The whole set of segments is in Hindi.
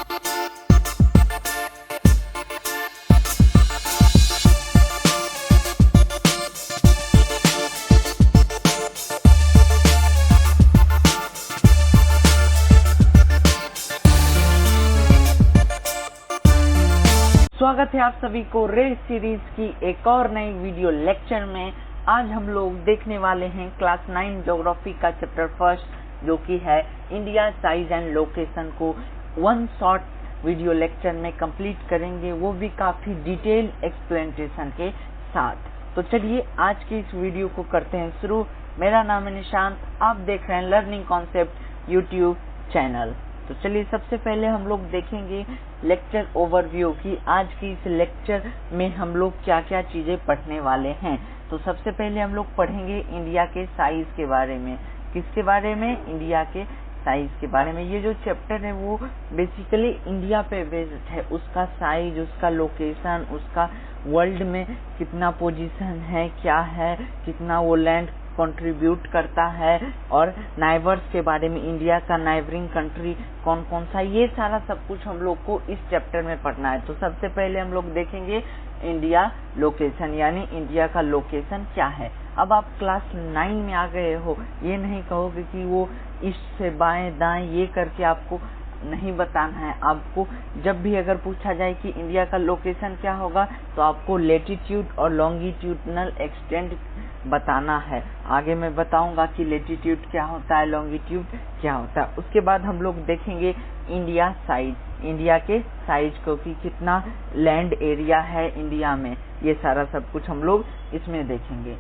स्वागत है आप सभी को रेस सीरीज की एक और नई वीडियो लेक्चर में। आज हम लोग देखने वाले हैं क्लास 9 ज्योग्राफी का चैप्टर फर्स्ट, जो कि है इंडिया साइज एंड लोकेशन को वन शॉर्ट वीडियो लेक्चर में कंप्लीट करेंगे, वो भी काफी डिटेल एक्सप्लेनेशन के साथ। तो चलिए आज की इस वीडियो को करते हैं शुरू। मेरा नाम है निशांत, आप देख रहे हैं लर्निंग कॉन्सेप्ट यूट्यूब चैनल। तो चलिए सबसे पहले हम लोग देखेंगे लेक्चर ओवरव्यू की आज की इस लेक्चर में हम लोग क्या क्या चीजें पढ़ने वाले हैं। तो सबसे पहले हम लोग पढ़ेंगे इंडिया के साइज के बारे में। किसके बारे में? इंडिया के साइज के बारे में। ये जो चैप्टर है वो बेसिकली इंडिया पे बेस्ड है, उसका साइज, उसका लोकेशन, उसका वर्ल्ड में कितना पोजीशन है, क्या है, कितना वो लैंड कंट्रीब्यूट करता है, और नाइबर्स के बारे में, इंडिया का नाइबरिंग कंट्री कौन कौन सा, ये सारा सब कुछ हम लोग को इस चैप्टर में पढ़ना है। तो सबसे पहले हम लोग देखेंगे इंडिया लोकेशन, यानी इंडिया का लोकेशन क्या है। अब आप क्लास 9 में आ गए हो, ये नहीं कहोगे कि वो ईस्ट से बाएं दाएं ये करके आपको नहीं बताना है। आपको जब भी अगर पूछा जाए कि इंडिया का लोकेशन क्या होगा, तो आपको लेटीट्यूड और लॉन्गिट्यूडनल एक्सटेंट बताना है। आगे मैं बताऊंगा कि लेटीट्यूड क्या होता है, लॉन्गिट्यूड क्या होता है। उसके बाद हम लोग देखेंगे इंडिया साइज, इंडिया के साइज को कि कितना लैंड एरिया है इंडिया में, ये सारा सब कुछ हम लोग इसमें देखेंगे।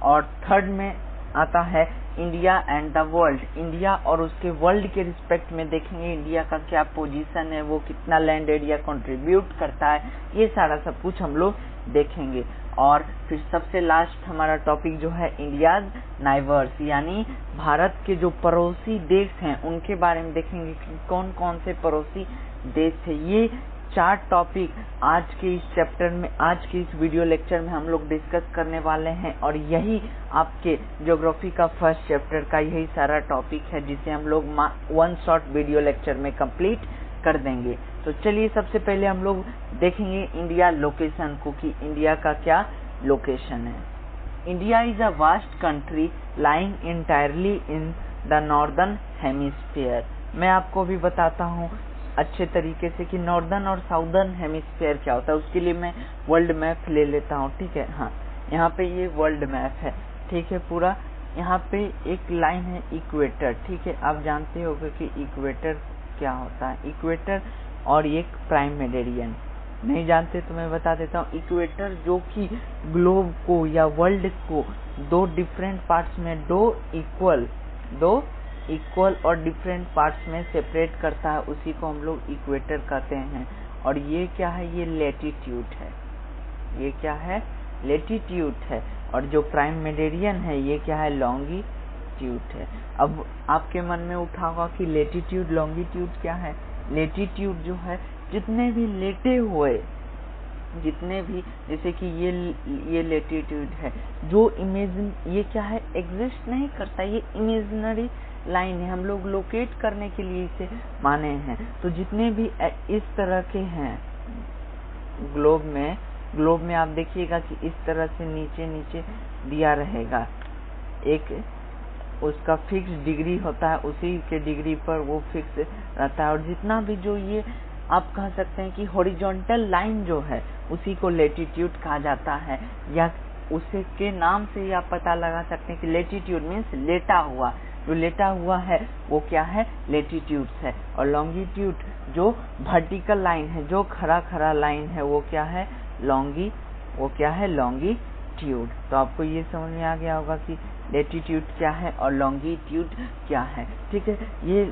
और थर्ड में आता है India and the world, India और उसके वर्ल्ड के रिस्पेक्ट में देखेंगे इंडिया का क्या पोजीशन है, वो कितना लैंड एरिया कंट्रीब्यूट करता है, ये सारा सब कुछ हम लोग देखेंगे। और फिर सबसे लास्ट हमारा टॉपिक जो है इंडियाज नाइबर्स, यानी भारत के जो पड़ोसी देश हैं उनके बारे में देखेंगे कि कौन कौन से पड़ोसी देश है। ये 4 टॉपिक आज के इस चैप्टर में, आज के इस वीडियो लेक्चर में हम लोग डिस्कस करने वाले हैं, और यही आपके ज्योग्राफी का फर्स्ट चैप्टर का यही सारा टॉपिक है, जिसे हम लोग वन शॉर्ट वीडियो लेक्चर में कंप्लीट कर देंगे। तो चलिए सबसे पहले हम लोग देखेंगे इंडिया लोकेशन को कि इंडिया का क्या लोकेशन है। India is a vast country lying entirely in the northern hemisphere. मैं आपको भी बताता हूँ अच्छे तरीके से कि नॉर्दर्न और साउदर्न हेमिस्फीयर क्या होता है। उसके लिए मैं वर्ल्ड मैप ले लेता हूँ, ठीक है। हाँ, यहाँ पे ये वर्ल्ड मैप है, ठीक है। पूरा यहाँ पे एक लाइन है इक्वेटर, ठीक है। आप जानते होंगे कि इक्वेटर क्या होता है, इक्वेटर और एक प्राइम मेरिडियन। नहीं जानते तो मैं बता देता हूँ। इक्वेटर जो कि ग्लोब को या वर्ल्ड को दो डिफरेंट पार्ट्स में, दो इक्वल और डिफरेंट पार्ट्स में सेपरेट करता है, उसी को हम लोग इक्वेटर कहते हैं। और ये क्या है? ये लेटीट्यूड है। ये क्या है? लेटीट्यूड है। और जो प्राइम मेरिडियन है ये क्या है? लॉन्गिट्यूड है। अब आपके मन में उठा होगा कि लेटीट्यूड लॉन्गिट्यूड क्या है। लेटीट्यूड जो है जितने भी लेटे हुए, जितने भी, जैसे कि ये लेटीट्यूड है, जो इमेजिन, ये क्या है? एग्जिस्ट नहीं करता, ये इमेजिनरी लाइन है, हम लोग लोकेट करने के लिए इसे माने हैं। तो जितने भी इस तरह के हैं ग्लोब में आप देखिएगा कि इस तरह से नीचे नीचे दिया रहेगा, एक उसका फिक्स डिग्री होता है, उसी के डिग्री पर वो फिक्स रहता है। और जितना भी जो ये आप कह सकते हैं कि हॉरिजॉन्टल लाइन जो है उसी को लेटीट्यूड कहा जाता है, या उसे के नाम से ही आप पता लगा सकते हैं कि लेटीट्यूड मीन्स लेटा हुआ, जो लेटा हुआ है वो क्या है? लेटीट्यूड है। और लॉन्गिट्यूड जो वर्टिकल लाइन है, जो खड़ा लाइन है, वो क्या है? लॉन्गिट्यूड। तो आपको ये समझ में आ गया होगा कि लेटीट्यूड क्या है और लॉन्गिट्यूड क्या है, ठीक है। ये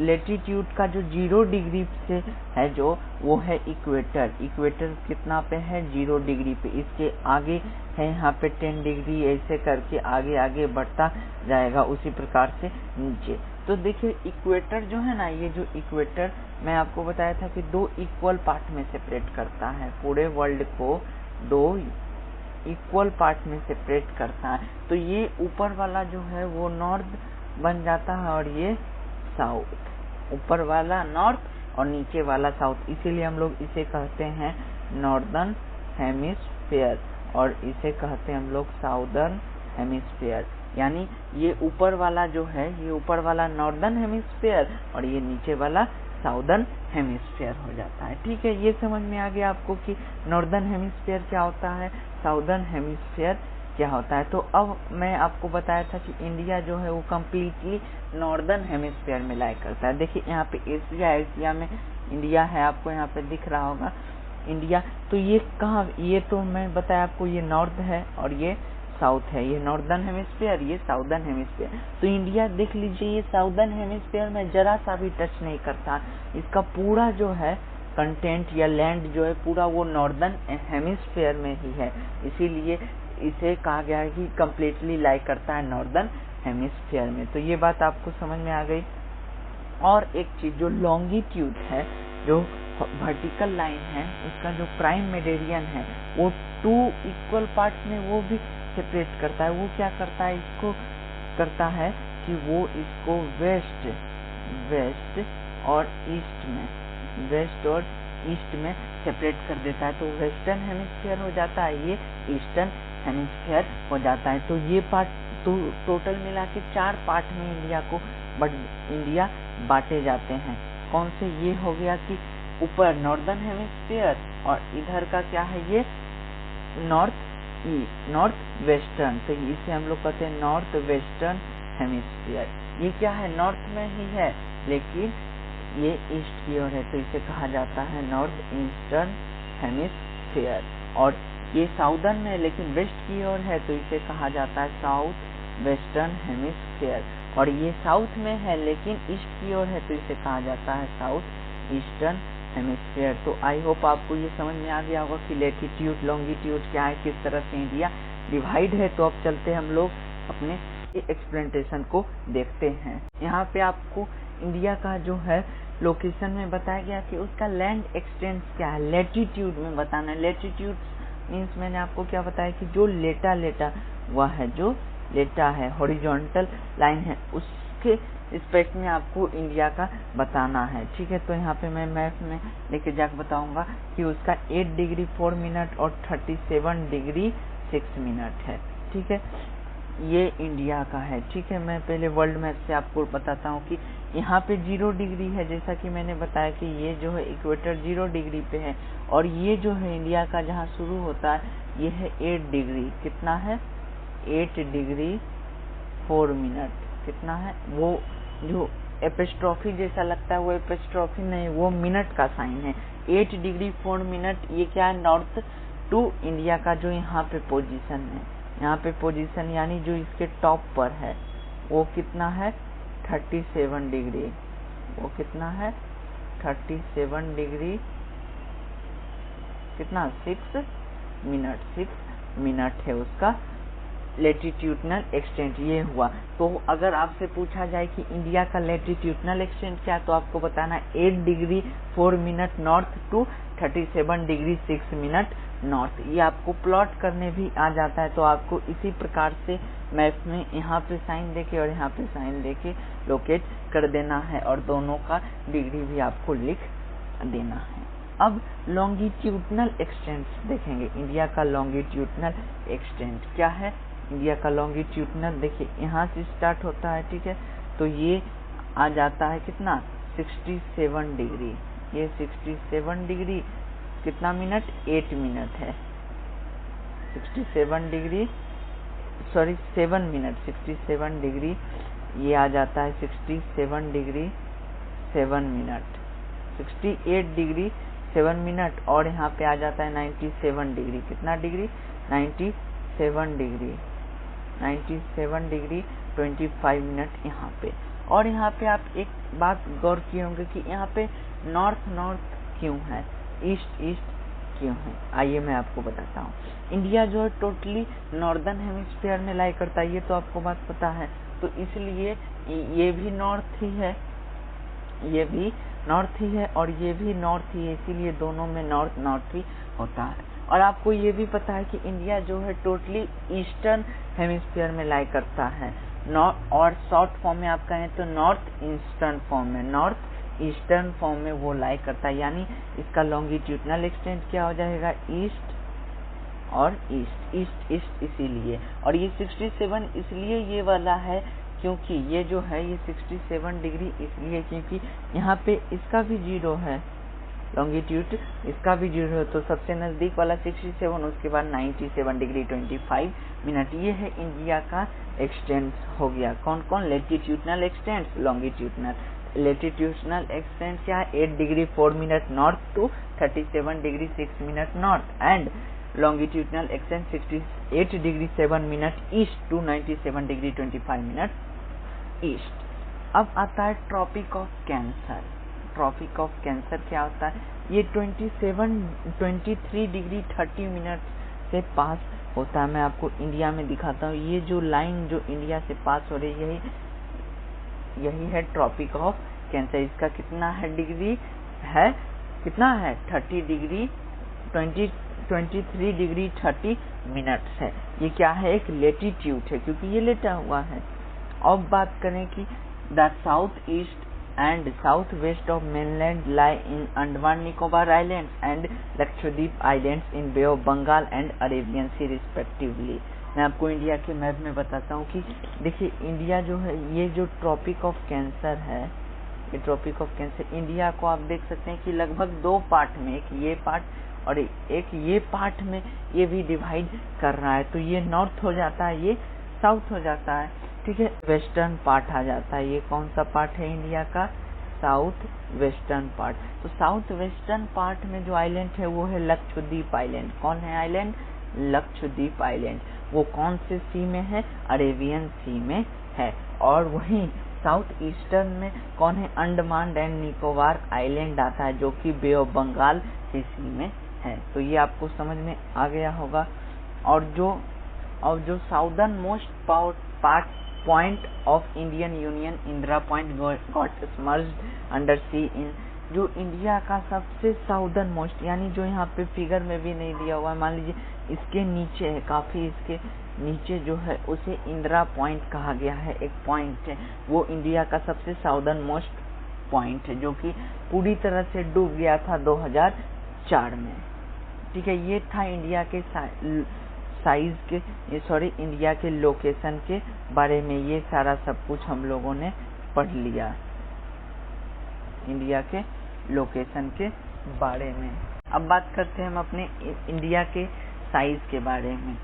लेटीट्यूड का जो 0 डिग्री से है, जो वो है इक्वेटर। इक्वेटर कितना पे है? 0 डिग्री पे। इसके आगे है यहाँ पे 10 डिग्री, ऐसे करके आगे आगे बढ़ता जाएगा, उसी प्रकार से नीचे। तो देखिए इक्वेटर जो है ना, ये जो इक्वेटर मैं आपको बताया था कि 2 इक्वल पार्ट में सेपरेट करता है, पूरे वर्ल्ड को 2 इक्वल पार्ट में सेपरेट करता है। तो ये ऊपर वाला जो है वो नॉर्थ बन जाता है और ये साउथ। ऊपर वाला नॉर्थ, और नीचे वाला साउथ, इसीलिए हम लोग इसे कहते हैं नॉर्दर्न हेमिस्फीयर और इसे कहते हैं हम लोग साउदर्न हेमिस्फीयर। यानी ये ऊपर वाला जो है, ये ऊपर वाला नॉर्दर्न हेमिस्फीयर और ये नीचे वाला साउदर्न हेमिस्फीयर हो जाता है। ठीक है, ये समझ में आ गया आपको कि नॉर्दर्न हेमिस्फीयर क्या होता है, साउदर्न हेमिस्फीयर क्या होता है। तो अब मैं आपको बताया था कि इंडिया जो है वो कम्प्लीटली नॉर्दर्न हेमिस्फीयर में लाई करता है। देखिए यहाँ पे एशिया में इंडिया है, आपको यहाँ पे दिख रहा होगा इंडिया। तो ये कहाँ, ये तो मैं बताया आपको, ये नॉर्थ है और ये साउथ है, ये नॉर्दर्न हेमिस्फीयर, ये साउदर्न हेमिस्फीयर। तो इंडिया देख लीजिए, ये साउदर्न हेमिस्फीयर में जरा सा भी टच नहीं करता, इसका पूरा जो है कंटेंट या लैंड जो है पूरा वो नॉर्दर्न हेमिस्फीयर में ही है, इसीलिए इसे कहा गया है कि कम्प्लीटली लाई करता है नॉर्दर्न हेमिस्फीयर में। तो ये बात आपको समझ में आ गई। और एक चीज, जो लॉन्गिट्यूड है, जो वर्टिकल लाइन है, उसका जो प्राइम मेरिडियन है वो 2 इक्वल पार्ट्स में वो भी सेपरेट करता है। वो क्या करता है, इसको करता है कि वो इसको वेस्ट और ईस्ट में सेपरेट कर देता है। तो वेस्टर्न हेमिस्फीयर हो जाता है, ये ईस्टर्न हेमिस्फीयर हो जाता है। तो ये पार्ट तो टोटल मिला के 4 पार्ट में इंडिया बांटे जाते हैं। कौन से, ये हो गया कि ऊपर नॉर्दर्न हेमिस्फीयर और इधर का क्या है, ये नॉर्थ वेस्टर्न। तो इसे हम लोग कहते हैं नॉर्थ वेस्टर्न हेमिस्फीयर। ये क्या है, नॉर्थ में ही है लेकिन ये ईस्ट की ओर है, तो इसे कहा जाता है नॉर्थ ईस्टर्न हेमिस्फीयर। और ये साउदर्न में लेकिन वेस्ट की ओर है, तो इसे कहा जाता है साउथ वेस्टर्न हेमिस्फीयर। और ये साउथ में है लेकिन ईस्ट की ओर है, तो इसे कहा जाता है साउथ ईस्टर्न हेमिस्फीयर। तो आई होप आपको ये समझ में आ गया होगा कि लैटिट्यूड लॉन्गिट्यूड क्या है, किस तरह से इंडिया डिवाइड है। तो अब चलते हम लोग अपने एक्सप्लेनेशन को देखते हैं। यहाँ पे आपको इंडिया का जो है लोकेशन में बताया गया कि उसका लैंड एक्सटेंस क्या है, लैटिट्यूड में बताना है। लैटिट्यूड मीन्स मैंने आपको क्या बताया कि जो लेटा हुआ है, जो लेटा है, हॉरिजॉन्टल लाइन है, उसके रिस्पेक्ट में आपको इंडिया का बताना है। ठीक है, तो यहाँ पे मैं मैप में लेके जाकर बताऊंगा कि उसका 8 डिग्री 4 मिनट और 37 डिग्री 6 मिनट है। ठीक है, ये इंडिया का है। ठीक है, मैं पहले वर्ल्ड मैप से आपको बताता हूँ कि यहाँ पे 0 डिग्री है, जैसा कि मैंने बताया कि ये जो है इक्वेटर 0 डिग्री पे है। और ये जो है इंडिया का जहाँ शुरू होता है ये है 8 डिग्री, कितना है, 8 डिग्री 4 मिनट, कितना है, वो जो एपिस्ट्रॉफी जैसा लगता है वो एपिस्ट्रॉफी नहीं, वो मिनट का साइन है। 8 डिग्री 4 मिनट, ये क्या है, नॉर्थ टू इंडिया का जो यहाँ पे पोजीशन है, यहाँ पे पोजीशन यानी जो इसके टॉप पर है वो कितना है, 37 डिग्री, वो कितना है, 37 डिग्री कितना, 6 मिनट है उसका लैटिट्यूडनल एक्सटेंट। ये हुआ। तो अगर आपसे पूछा जाए कि इंडिया का लैटिट्यूडनल एक्सटेंट क्या, तो आपको बताना 8 degree 4 minute north to 37 degree 6 minute north. ये आपको प्लॉट करने भी आ जाता है, तो आपको इसी प्रकार से मैप में यहाँ पे साइन देके और यहाँ पे साइन देके लोकेट कर देना है और दोनों का डिग्री भी आपको लिख देना है। अब लॉन्गिट्यूडनल एक्सटेंट देखेंगे। इंडिया का लॉन्गिट्यूडनल एक्सटेंट क्या है, इंडिया का लॉन्गिट्यूडनल देखिए यहाँ से स्टार्ट होता है। ठीक है, तो ये आ जाता है कितना, 67 डिग्री, ये 67 डिग्री कितना मिनट, 8 मिनट है, 67 डिग्री 7 मिनट, 67 डिग्री ये आ जाता है 67 डिग्री 7 मिनट, 68 डिग्री 7 मिनट और यहाँ पे आ जाता है 97 डिग्री, कितना डिग्री, 97 डिग्री 25 मिनट यहाँ पे। और यहाँ पे आप एक बात गौर किए होंगे कि यहाँ पे नॉर्थ क्यों है, ईस्ट क्यों है। आइए मैं आपको बताता हूँ। इंडिया जो है टोटली नॉर्दर्न हेमिस्फीयर में लाई करता है, ये तो आपको बात पता है। तो इसलिए ये भी नॉर्थ ही है, ये भी नॉर्थ ही है और ये भी नॉर्थ ही है, इसीलिए दोनों में नॉर्थ ही होता है। और आपको ये भी पता है कि इंडिया जो है टोटली ईस्टर्न हेमिस्फीयर में लाई करता है, और शॉर्ट फॉर्म में आप कहें तो नॉर्थ ईस्टर्न फॉर्म में, नॉर्थ ईस्टर्न फॉर्म में वो लाई करता है, यानी इसका लॉन्गिट्यूडनल एक्सटेंट क्या हो जाएगा, ईस्ट और ईस्ट, ईस्ट ईस्ट इसीलिए। और ये 67 इसलिए ये वाला है क्योंकि ये जो है ये 67 डिग्री इसलिए क्योंकि यहाँ पे इसका भी 0 है, लॉन्गिट्यूड इसका भी 0 है, तो सबसे नजदीक वाला 67, उसके बाद 97 डिग्री 25 मिनट। ये है इंडिया का एक्सटेंट हो गया। कौन कौन, latitudinal extent, longitudinal. Latitudinal extent क्या है, 8 degree 4 minute north to 37 degree 6 minute north, and longitudinal extent 68 degree 7 minute east to 97 degree 25 minute east. अब आता है tropic of cancer. Tropic of cancer क्या होता है, ये 23 डिग्री 30 मिनट से पास होता है। मैं आपको इंडिया में दिखाता हूँ, ये जो लाइन जो इंडिया से पास हो रही है यही है ट्रॉपिक ऑफ कैंसर। इसका कितना है डिग्री है, कितना है 30 डिग्री 23 डिग्री 30 मिनट्स है। ये क्या है, एक लेटीट्यूड है क्योंकि ये लेटा हुआ है। अब बात करें कि the south east and south west of mainland lie in Andaman Nicobar islands and Lakshadweep islands in Bay of Bengal and Arabian sea respectively. मैं आपको इंडिया के मैप में बताता हूँ कि देखिए इंडिया जो है, ये जो ट्रॉपिक ऑफ कैंसर है, ये ट्रॉपिक ऑफ कैंसर इंडिया को आप देख सकते हैं कि लगभग 2 पार्ट में, एक ये पार्ट और एक ये पार्ट में ये भी डिवाइड कर रहा है। तो ये नॉर्थ हो जाता है, ये साउथ हो जाता है, ठीक है। वेस्टर्न पार्ट आ जाता है, ये कौन सा पार्ट है इंडिया का, साउथ वेस्टर्न पार्ट। तो साउथ वेस्टर्न पार्ट में जो आइलैंड है वो है लक्षद्वीप आइलैंड। कौन है आइलैंड, लक्षद्वीप आइलैंड। वो कौन से सी में है, अरेबियन सी में है। और वहीं साउथ ईस्टर्न में कौन है, अंडमान एंड निकोबार आइलैंड आता है जो कि बे ऑफ बंगाल के सी में है। तो ये आपको समझ में आ गया होगा। और जो southernmost part point of Indian union, Indira point got submerged under sea in, जो इंडिया का सबसे साउदर्न मोस्ट, यानी जो यहाँ पे फिगर में भी नहीं दिया हुआ है, मान लीजिए इसके नीचे है, काफी इसके नीचे जो है उसे इंदिरा पॉइंट कहा गया है। एक पॉइंट है वो इंडिया का सबसे साउदर्न मोस्ट पॉइंट है जो कि पूरी तरह से डूब गया था 2004 में, ठीक है। ये था इंडिया के साइज के, इंडिया के लोकेशन के बारे में। ये सारा सब कुछ हम लोगों ने पढ़ लिया इंडिया के लोकेशन के बारे में। अब बात करते हैं हम अपने इंडिया के साइज के बारे में।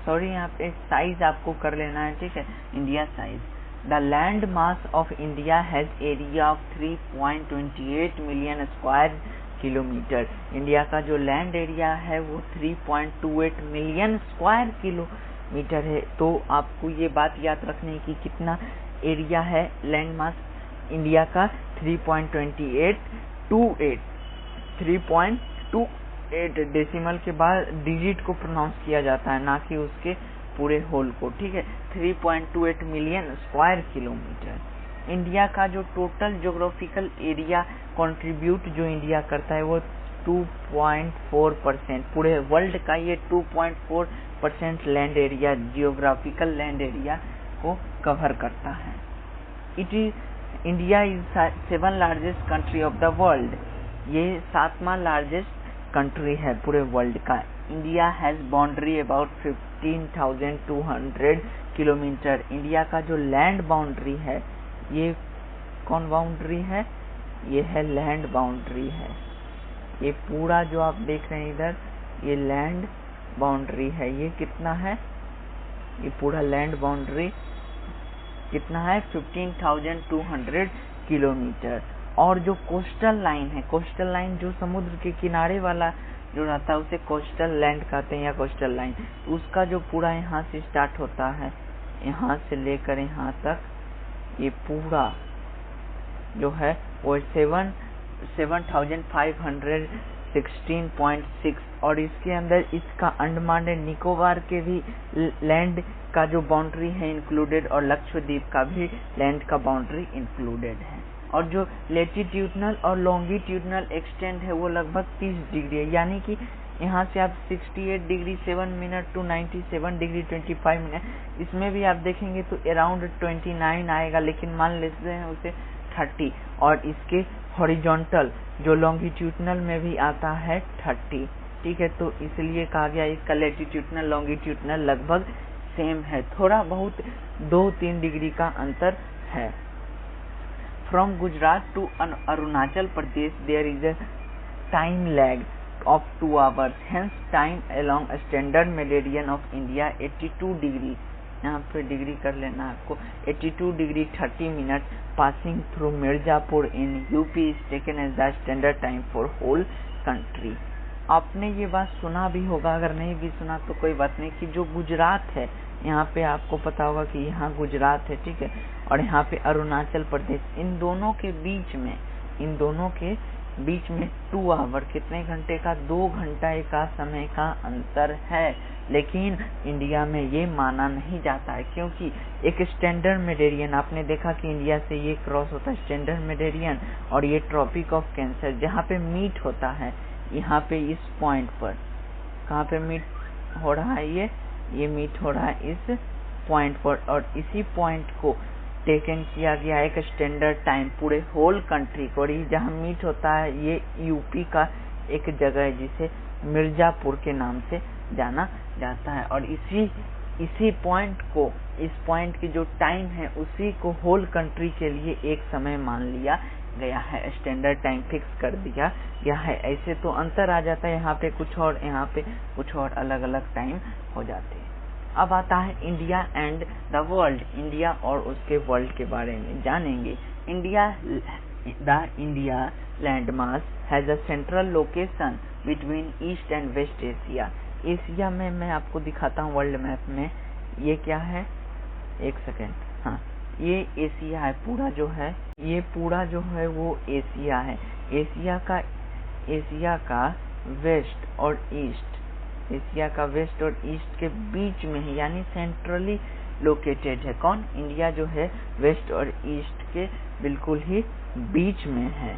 यहाँ पे साइज आपको कर लेना है, ठीक है। India size, the land mass of India has area of 3.28 million square kilometre. India का जो लैंड एरिया है वो 3.28 मिलियन स्क्वायर किलोमीटर है। तो आपको ये बात याद रखनी है कि कितना एरिया है लैंड मास इंडिया का, 3.28 डेसिमल के बाद डिजिट को प्रोनाउंस किया जाता है, ना कि उसके पूरे होल को, ठीक है। 3.28 मिलियन स्क्वायर किलोमीटर। इंडिया का जो टोटल ज्योग्राफिकल एरिया कंट्रीब्यूट जो इंडिया करता है वो 2.4%, पूरे वर्ल्ड का ये 2.4% land area, geographical land area को कवर करता है। India is 7th largest country of the world. ये 7वां लार्जेस्ट कंट्री है पूरे वर्ल्ड का। India has boundary about 15,200 kilometre. India का जो लैंड बाउंड्री है, ये कौन बाउंड्री है, ये है लैंड बाउंड्री है। ये पूरा जो आप देख रहे हैं इधर, ये लैंड बाउंड्री है। ये कितना है, ये पूरा लैंड बाउंड्री कितना है, 15,200 किलोमीटर। और जो कोस्टल लाइन है, कोस्टल लाइन जो समुद्र के किनारे वाला जो रहता है उसे कोस्टल लैंड कहते हैं या कोस्टल लाइन। उसका जो पूरा यहाँ से स्टार्ट होता है, यहाँ से लेकर यहाँ तक, ये पूरा जो है वो 7,516.6 और इसके अंदर इसका अंडमान एंड निकोबार के भी लैंड का जो बाउंड्री है इंक्लूडेड, और लक्षद्वीप का भी लैंड का बाउंड्री इंक्लूडेड है। और जो लेटिट्यूडनल और लॉन्गिट्यूडनल एक्सटेंड है वो लगभग 30 डिग्री है, यानी कि यहाँ से आप 68 degree 7 minute to 97 degree 25 minute, इसमें भी आप देखेंगे तो अराउंड 29 आएगा, लेकिन मान लेते हैं उसे 30 और इसके हॉरिजॉन्टल जो लॉन्गिट्यूडनल में भी आता है 30। ठीक है, तो इसलिए कहा गया इसका लैटिट्यूडनल लॉन्गिट्यूडनल लगभग सेम है, थोड़ा बहुत 2-3 डिग्री का अंतर है। From Gujarat to Arunachal Pradesh there is a time lag of 2 hours, hence time along standard meridian of India 82 degree, यहाँ पे डिग्री कर लेना आपको, 82 degree 30 minute passing through Mirzapur in UP is taken as the standard time for whole country। आपने ये बात सुना भी होगा, अगर नहीं भी सुना तो कोई बात नहीं, कि जो गुजरात है यहाँ पे आपको पता होगा कि यहाँ गुजरात है, ठीक है, और यहाँ पे अरुणाचल प्रदेश, इन दोनों के बीच में 2 आवर, कितने घंटे का, 2 घंटे का समय का अंतर है। लेकिन इंडिया में ये माना नहीं जाता है, क्योंकि एक स्टैंडर्ड मेरिडियन, आपने देखा कि इंडिया से ये क्रॉस होता है स्टैंडर्ड मेरिडियन, और ये ट्रॉपिक ऑफ कैंसर जहाँ पे मीट होता है, यहाँ पे इस पॉइंट पर कहाँ पे मीट हो रहा है, ये मीट हो रहा है इस पॉइंट पर, और इसी पॉइंट को टेकन किया गया एक स्टैंडर्ड टाइम पूरे होल कंट्री को। और ये जहाँ मीट होता है ये यूपी का एक जगह है जिसे मिर्जापुर के नाम से जाना जाता है, और इसी पॉइंट को, इस पॉइंट की जो टाइम है उसी को होल कंट्री के लिए एक समय मान लिया गया है, स्टैंडर्ड टाइम फिक्स कर दिया गया है। ऐसे तो अंतर आ जाता है, यहाँ पे कुछ और, यहाँ पे कुछ और, अलग अलग टाइम हो जाते हैं। अब आता है India and the world, India और उसके वर्ल्ड के बारे में जानेंगे। The India landmass has a central location between east and west Asia. Asia में मैं आपको दिखाता हूँ वर्ल्ड मैप में, ये क्या है, एक सेकेंड, हाँ, ये एशिया है, पूरा जो है, ये पूरा जो है वो एशिया है। एशिया का वेस्ट और ईस्ट, एशिया का वेस्ट और ईस्ट के बीच में है, यानी सेंट्रली लोकेटेड है। कौन, इंडिया जो है वेस्ट और ईस्ट के बिल्कुल ही बीच में है,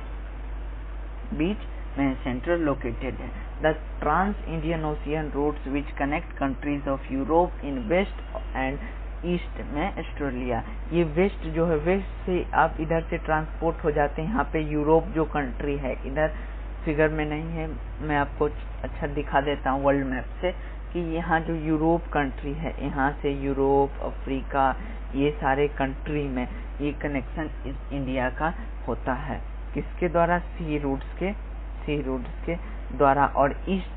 सेंट्रल लोकेटेड है। The trans Indian ocean routes which connect countries of Europe in west and east में ऑस्ट्रेलिया, ये वेस्ट जो है, वेस्ट से आप इधर से ट्रांसपोर्ट हो जाते हैं, यहाँ पे यूरोप जो कंट्री है, इधर फिगर में नहीं है, मैं आपको अच्छा दिखा देता हूँ वर्ल्ड मैप से, कि यहाँ जो यूरोप कंट्री है, यहाँ से यूरोप, अफ्रीका, ये सारे कंट्री में ये कनेक्शन इस इंडिया का होता है, किसके द्वारा, सी रूट्स के द्वारा, और ईस्ट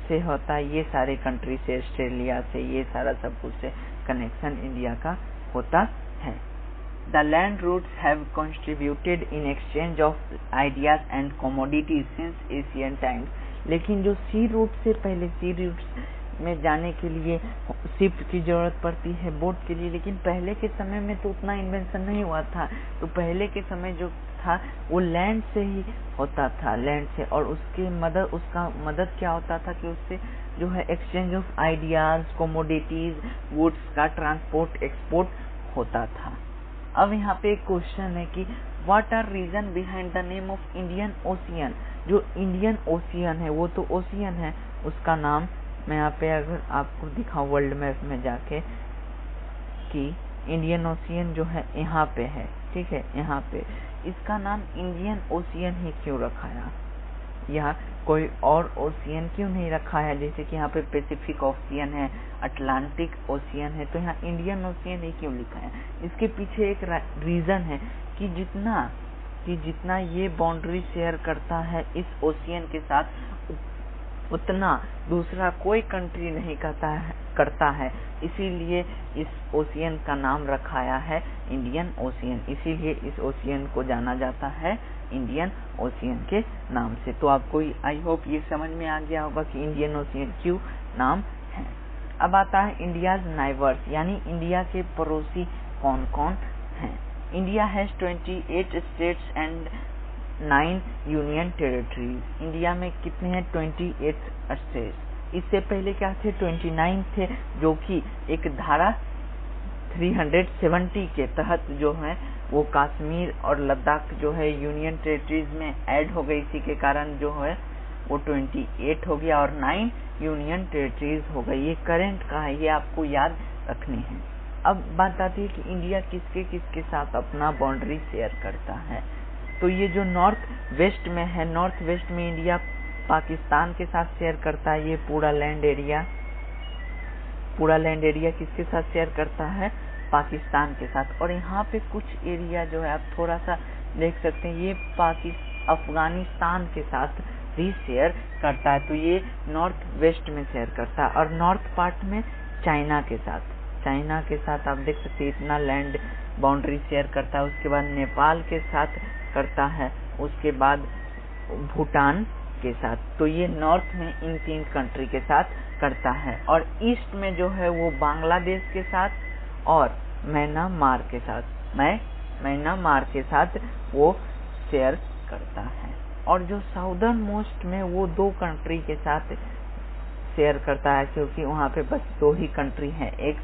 से होता है ये सारे कंट्री से, ऑस्ट्रेलिया से, ये सारा सब कुछ से कनेक्शन इंडिया का होता है। The land routes have contributed in exchange of ideas and commodities since ancient times। लेकिन जो सी रूट से पहले, सी रूट में जाने के लिए शिप की जरूरत पड़ती है, बोट के लिए, लेकिन पहले के समय में तो उतना इन्वेंशन नहीं हुआ था, तो पहले के समय जो था वो लैंड से ही होता था, लैंड से, और उसका मदद क्या होता था कि उससे जो है exchange of ideas, commodities, goods का ट्रांसपोर्ट एक्सपोर्ट होता था। अब यहाँ पे एक क्वेश्चन है कि what are reason behind the name of Indian ocean. जो इंडियन ओशियन है वो तो ओशियन है, उसका नाम मैं यहाँ पे अगर आपको दिखाऊं वर्ल्ड मैप में जाके, कि इंडियन ओशियन जो है यहाँ पे है, ठीक है, यहाँ पे इसका नाम इंडियन ओशियन ही क्यों रखाया, यहाँ कोई और ओशियन क्यों नहीं रखा है, जैसे कि यहाँ पे पैसिफिक ओशियन है, अटलांटिक ओशियन है, तो यहाँ इंडियन ओशियन ही क्यों लिखा है। इसके पीछे एक रीजन है कि जितना ये बाउंड्री शेयर करता है इस ओशियन के साथ, उतना दूसरा कोई कंट्री नहीं करता है, इसीलिए इस ओशियन का नाम रखाया है इंडियन ओशियन, इसीलिए इस ओशियन को जाना जाता है इंडियन ओशियन के नाम से। तो आपको आई होप ये समझ में आ गया होगा कि इंडियन ओशियन क्यों नाम है। अब आता है इंडियाज नाइबर्स, यानी इंडिया के पड़ोसी कौन कौन हैं। India has 28 states and 9 union territories. India में कितने हैं, 28 स्टेट्स। इससे पहले क्या थे, 29 थे, जो कि एक धारा 370 के तहत जो है वो कश्मीर और लद्दाख जो है यूनियन टेरिटरीज में ऐड हो गई, इसी के कारण जो है वो 28 हो गया और 9 यूनियन टेरिटरीज हो गई। ये करंट का है, ये आपको याद रखनी है। अब बात आती है कि इंडिया किसके किसके साथ अपना बाउंड्री शेयर करता है। तो ये जो नॉर्थ वेस्ट में है, नॉर्थ वेस्ट में इंडिया पाकिस्तान के साथ शेयर करता है। ये पूरा लैंड एरिया किसके साथ शेयर करता है? पाकिस्तान के साथ। और यहाँ पे कुछ एरिया जो है आप थोड़ा सा देख सकते हैं, ये अफगानिस्तान के साथ भी शेयर करता है। तो ये नॉर्थ वेस्ट में शेयर करता है। और नॉर्थ पार्ट में चाइना के साथ आप देख सकते हैं इतना लैंड बाउंड्री शेयर करता है। उसके बाद नेपाल के साथ करता है, उसके बाद भूटान के साथ। तो ये नॉर्थ में इन 3 कंट्री के साथ करता है। और ईस्ट में जो है वो बांग्लादेश के साथ और म्यांमार के साथ वो शेयर करता है। और जो साउदर्न मोस्ट में वो 2 कंट्री के साथ शेयर करता है, क्योंकि वहाँ पे बस 2 ही कंट्री हैं। एक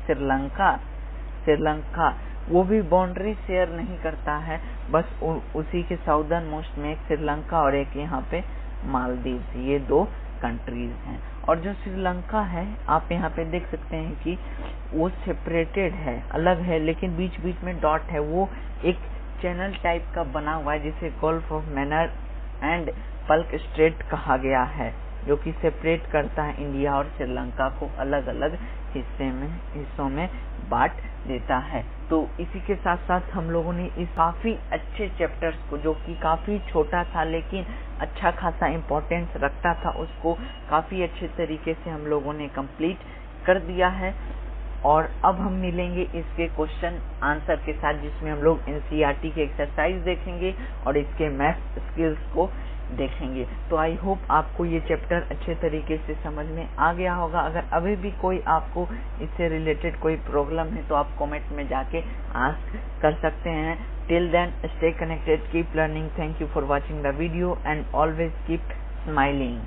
श्रीलंका वो भी बाउंड्री शेयर नहीं करता है, बस उसी के साउदर्न मोस्ट में एक श्रीलंका और एक यहाँ पे मालदीव, ये 2 कंट्रीज हैं। और जो श्रीलंका है आप यहाँ पे देख सकते हैं कि वो सेपरेटेड है, अलग है, लेकिन बीच बीच में डॉट है। वो एक चैनल टाइप का बना हुआ है जिसे Gulf of Mannar and Palk Strait कहा गया है, जो कि सेपरेट करता है इंडिया और श्रीलंका को अलग अलग हिस्सों में बांट देता है। तो इसी के साथ साथ हम लोगों ने इस काफी अच्छे चैप्टर्स को, जो कि काफी छोटा था लेकिन अच्छा खासा इम्पोर्टेंस रखता था, उसको काफी अच्छे तरीके से हम लोगों ने कंप्लीट कर दिया है। और अब हम मिलेंगे इसके क्वेश्चन आंसर के साथ, जिसमें हम लोग एनसीईआरटी के एक्सरसाइज देखेंगे और इसके मैथ स्किल्स को देखेंगे। तो आई होप आपको ये चैप्टर अच्छे तरीके से समझ में आ गया होगा। अगर अभी भी कोई आपको इससे रिलेटेड कोई प्रॉब्लम है तो आप कमेंट में जाके आस्क कर सकते हैं। Till then stay connected, keep learning. Thank you for watching the video and always keep smiling.